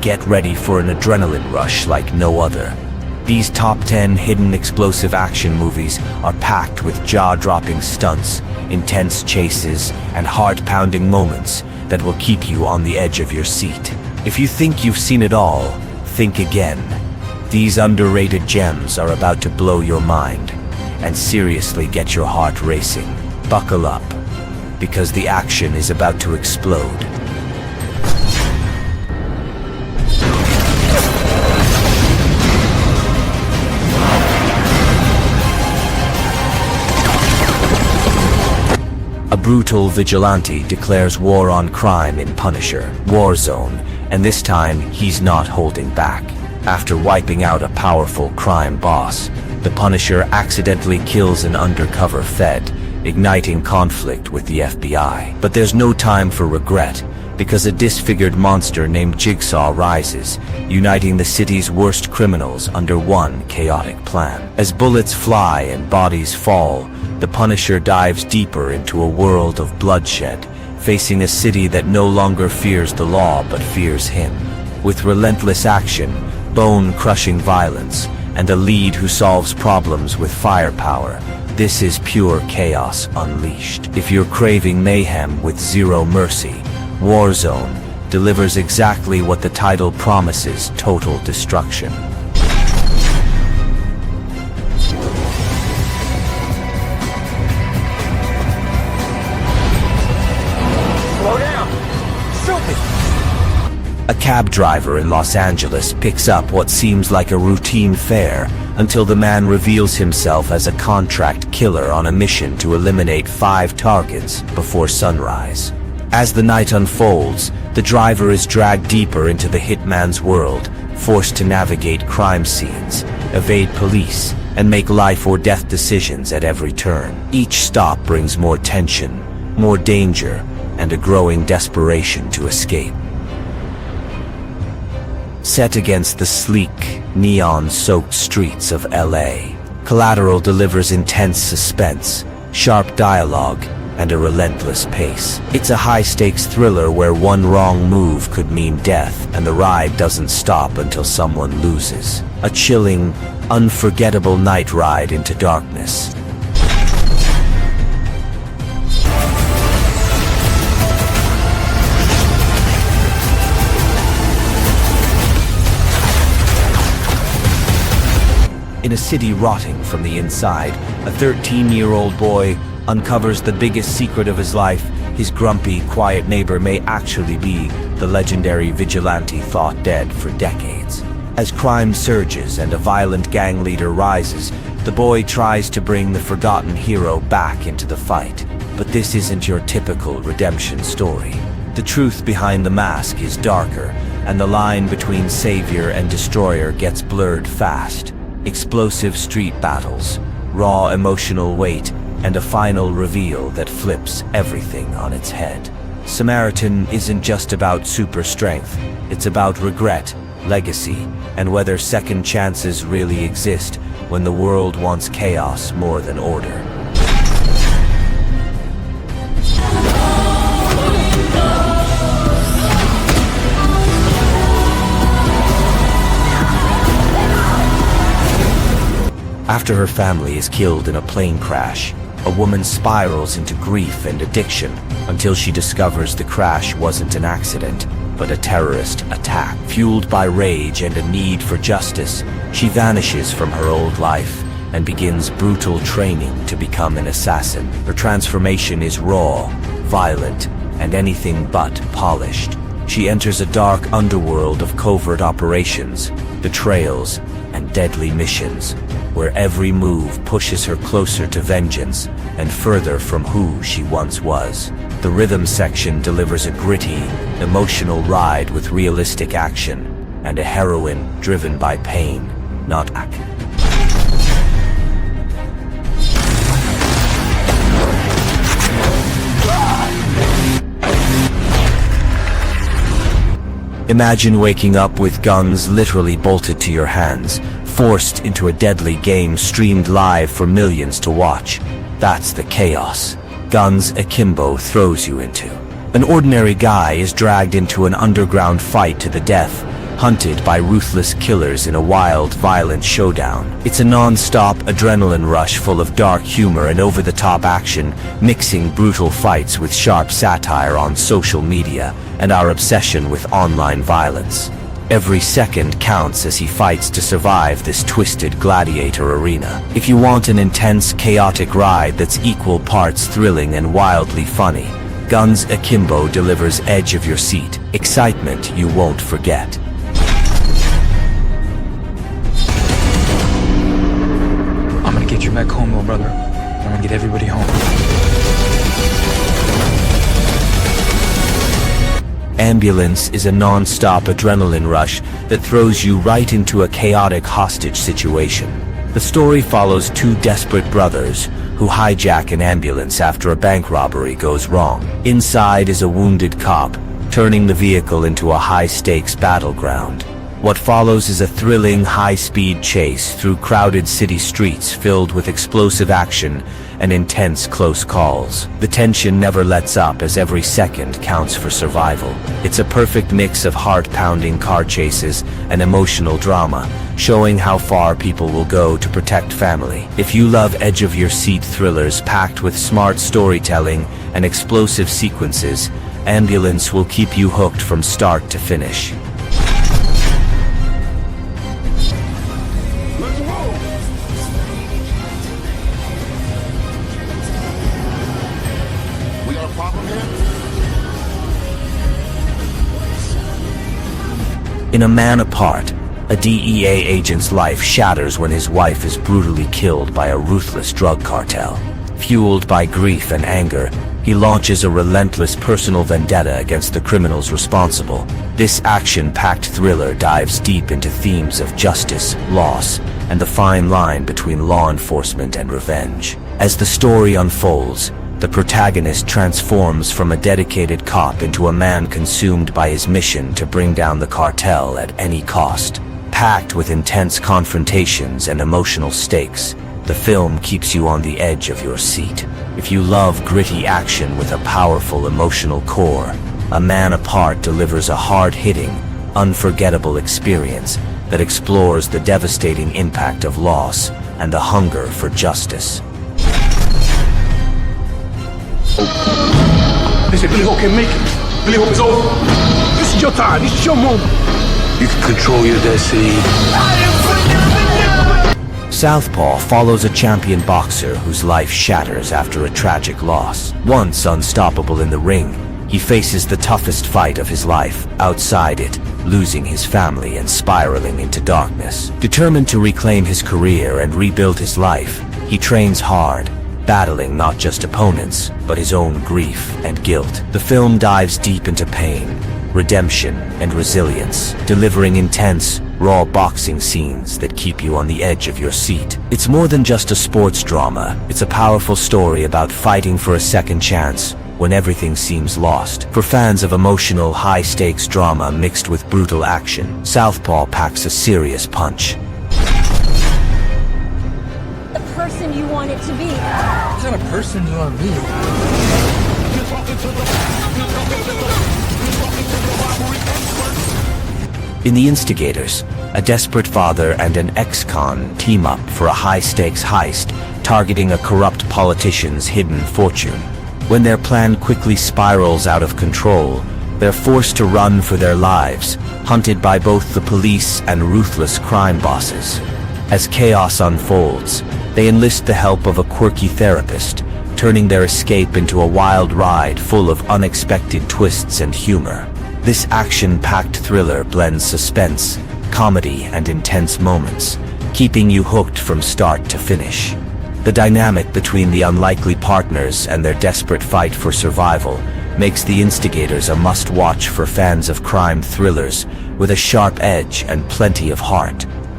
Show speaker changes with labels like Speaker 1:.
Speaker 1: get ready for an adrenaline rush like no other. These top 10 hidden explosive action movies are packed with jaw-dropping stunts, intense chases, and heart-pounding moments that will keep you on the edge of your seat. If you think you've seen it all, think again. These underrated gems are about to blow your mind and seriously get your heart racing. Buckle up, because the action is about to explode. A brutal vigilante declares war on crime in Punisher, Warzone, and this time he's not holding back. After wiping out a powerful crime boss, the Punisher accidentally kills an undercover Fed, igniting conflict with the FBI. But there's no time for regret, because a disfigured monster named Jigsaw rises, uniting the city's worst criminals under one chaotic plan. As bullets fly and bodies fall, the Punisher dives deeper into a world of bloodshed, facing a city that no longer fears the law but fears him. With relentless action, bone-crushing violence, and a lead who solves problems with firepower, this is pure chaos unleashed. If you're craving mayhem with zero mercy, Warzone delivers exactly what the title promises: total destruction.
Speaker 2: Slow down! Shoot me!
Speaker 1: A cab driver in Los Angeles picks up what seems like a routine fare until the man reveals himself as a contract killer on a mission to eliminate 5 targets before sunrise. As the night unfolds, the driver is dragged deeper into the hitman's world, forced to navigate crime scenes, evade police, and make life or death decisions at every turn. Each stop brings more tension, more danger, and a growing desperation to escape. Set against the sleek, neon-soaked streets of LA, Collateral delivers intense suspense, sharp dialogue, and a relentless pace. It's a high-stakes thriller where one wrong move could mean death, and the ride doesn't stop until someone loses. A chilling, unforgettable night ride into darkness. In a city rotting from the inside, a 13-year-old boy uncovers the biggest secret of his life. His grumpy, quiet neighbor may actually be the legendary vigilante thought dead for decades. As crime surges and a violent gang leader rises, the boy tries to bring the forgotten hero back into the fight. But this isn't your typical redemption story. The truth behind the mask is darker, and the line between savior and destroyer gets blurred fast. Explosive street battles, raw emotional weight, and a final reveal that flips everything on its head. Samaritan isn't just about super strength, it's about regret, legacy, and whether second chances really exist when the world wants chaos more than order. After her family is killed in a plane crash, a woman spirals into grief and addiction until she discovers the crash wasn't an accident, but a terrorist attack. Fueled by rage and a need for justice, she vanishes from her old life and begins brutal training to become an assassin. Her transformation is raw, violent, and anything but polished. She enters a dark underworld of covert operations, betrayals, and deadly missions, where every move pushes her closer to vengeance and further from who she once was. The rhythm section delivers a gritty, emotional ride with realistic action and a heroine driven by pain, not act. Imagine waking up with guns literally bolted to your hands, forced into a deadly game streamed live for millions to watch. That's the chaos Guns Akimbo throws you into. An ordinary guy is dragged into an underground fight to the death, hunted by ruthless killers in a wild, violent showdown. It's a non-stop adrenaline rush full of dark humor and over-the-top action, mixing brutal fights with sharp satire on social media and our obsession with online violence. Every second counts as he fights to survive this twisted gladiator arena. If you want an intense, chaotic ride that's equal parts thrilling and wildly funny, Guns Akimbo delivers edge-of-your-seat excitement you won't forget.
Speaker 3: I'm gonna get you back home, little brother. I'm gonna get everybody home.
Speaker 1: Ambulance is a non-stop adrenaline rush that throws you right into a chaotic hostage situation. The story follows two desperate brothers who hijack an ambulance after a bank robbery goes wrong. Inside is a wounded cop, turning the vehicle into a high-stakes battleground. What follows is a thrilling, high-speed chase through crowded city streets filled with explosive action and intense close calls. The tension never lets up as every second counts for survival. It's a perfect mix of heart-pounding car chases and emotional drama, showing how far people will go to protect family. If you love edge-of-your-seat thrillers packed with smart storytelling and explosive sequences, Ambulance will keep you hooked from start to finish. In A Man Apart, a DEA agent's life shatters when his wife is brutally killed by a ruthless drug cartel. Fueled by grief and anger, he launches a relentless personal vendetta against the criminals responsible. This action-packed thriller dives deep into themes of justice, loss, and the fine line between law enforcement and revenge. As the story unfolds, the protagonist transforms from a dedicated cop into a man consumed by his mission to bring down the cartel at any cost. Packed with intense confrontations and emotional stakes, the film keeps you on the edge of your seat. If you love gritty action with a powerful emotional core, A Man Apart delivers a hard-hitting, unforgettable experience that explores the devastating impact of loss and the hunger for justice.
Speaker 4: They say Billy Hope can make it. Billy Hope is over. This is your time. This is your moment. You can control your destiny.
Speaker 1: Southpaw follows a champion boxer whose life shatters after a tragic loss. Once unstoppable in the ring, he faces the toughest fight of his life outside it, losing his family and spiraling into darkness. Determined to reclaim his career and rebuild his life, he trains hard, battling not just opponents, but his own grief and guilt. The film dives deep into pain, redemption, and resilience, delivering intense, raw boxing scenes that keep you on the edge of your seat. It's more than just a sports drama. It's a powerful story about fighting for a second chance when everything seems lost. For fans of emotional, high-stakes drama mixed with brutal action, Southpaw packs a serious punch.
Speaker 5: The person you want it to be.
Speaker 3: What kind of person you want to be?
Speaker 1: In The Instigators, a desperate father and an ex-con team up for a high-stakes heist targeting a corrupt politician's hidden fortune. When their plan quickly spirals out of control, they're forced to run for their lives, hunted by both the police and ruthless crime bosses. As chaos unfolds, they enlist the help of a quirky therapist, turning their escape into a wild ride full of unexpected twists and humor. This action-packed thriller blends suspense, comedy, and intense moments, keeping you hooked from start to finish. The dynamic between the unlikely partners and their desperate fight for survival makes The Instigators a must-watch for fans of crime thrillers with a sharp edge and plenty of heart.